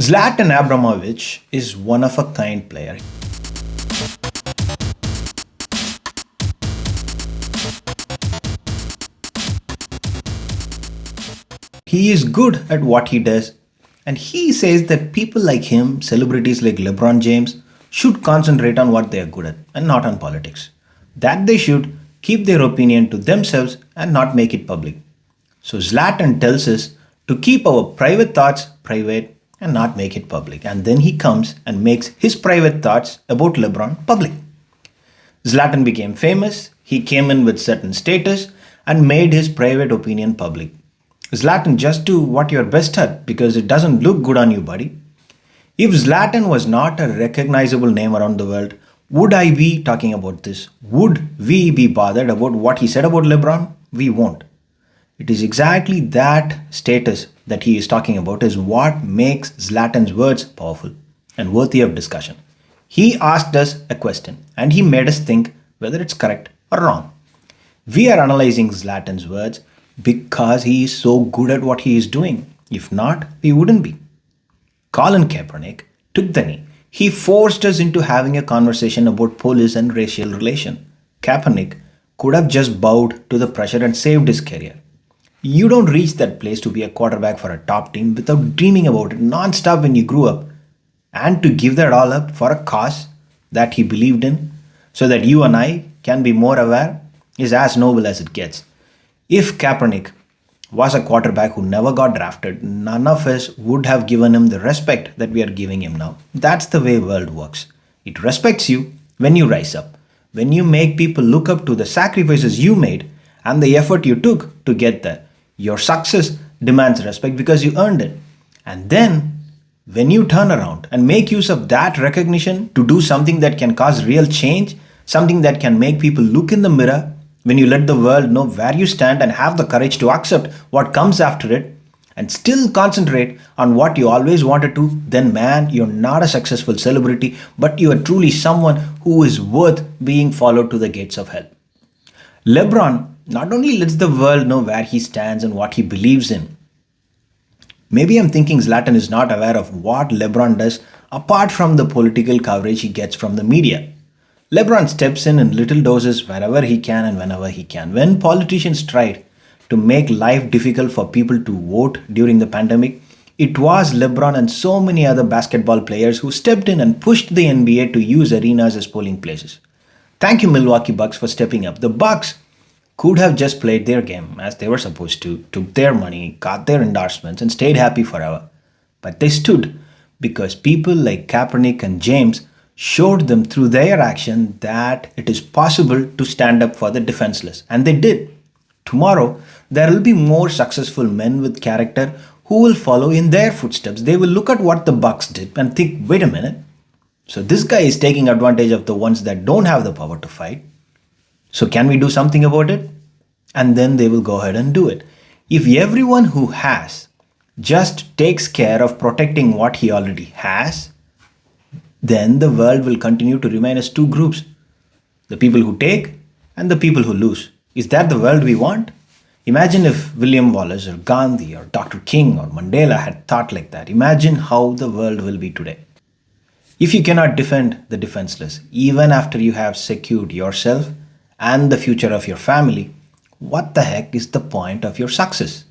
Zlatan Ibrahimovic is one of a kind player. He is good at what he does, and he says that people like him, celebrities like LeBron James, should concentrate on what they are good at and not on politics. That they should keep their opinion to themselves and not make it public. So Zlatan tells us to keep our private thoughts private and not make it public. And then he comes and makes his private thoughts about LeBron public. Zlatan became famous, he came in with certain status and made his private opinion public. Zlatan, just do what you're best at because it doesn't look good on you, buddy. If Zlatan was not a recognizable name around the world, would I be talking about this? Would we be bothered about what he said about LeBron? We won't. It is exactly that status that he is talking about is what makes Zlatan's words powerful and worthy of discussion. He asked us a question and he made us think whether it's correct or wrong. We are analyzing Zlatan's words because he is so good at what he is doing. If not, we wouldn't be. Colin Kaepernick took the knee. He forced us into having a conversation about police and racial relation. Kaepernick could have just bowed to the pressure and saved his career. You don't reach that place to be a quarterback for a top team without dreaming about it non-stop when you grew up and to give that all up for a cause that he believed in so that you and I can be more aware is as noble as it gets. If Kaepernick was a quarterback who never got drafted, none of us would have given him the respect that we are giving him now. That's the way world works. It respects you when you rise up, when you make people look up to the sacrifices you made and the effort you took to get there. Your success demands respect because you earned it. And then, when you turn around and make use of that recognition to do something that can cause real change, something that can make people look in the mirror, when you let the world know where you stand and have the courage to accept what comes after it, and still concentrate on what you always wanted to, then man, you're not a successful celebrity, but you are truly someone who is worth being followed to the gates of hell. LeBron not only lets the world know where he stands and what he believes in. Maybe I'm thinking Zlatan is not aware of what LeBron does apart from the political coverage he gets from the media. LeBron steps in little doses wherever he can and whenever he can. When politicians tried to make life difficult for people to vote during the pandemic, it was LeBron and so many other basketball players who stepped in and pushed the NBA to use arenas as polling places. Thank you, Milwaukee Bucks, for stepping up. The Bucks could have just played their game as they were supposed to, took their money, got their endorsements, and stayed happy forever. But they stood because people like Kaepernick and James showed them through their action that it is possible to stand up for the defenseless. And they did. Tomorrow, there will be more successful men with character who will follow in their footsteps. They will look at what the Bucks did and think, wait a minute. So this guy is taking advantage of the ones that don't have the power to fight. So can we do something about it? And then they will go ahead and do it. If everyone who has just takes care of protecting what he already has, then the world will continue to remain as two groups. The people who take and the people who lose. Is that the world we want? Imagine if William Wallace or Gandhi or Dr. King or Mandela had thought like that. Imagine how the world will be today. If you cannot defend the defenseless, even after you have secured yourself and the future of your family, what the heck is the point of your success?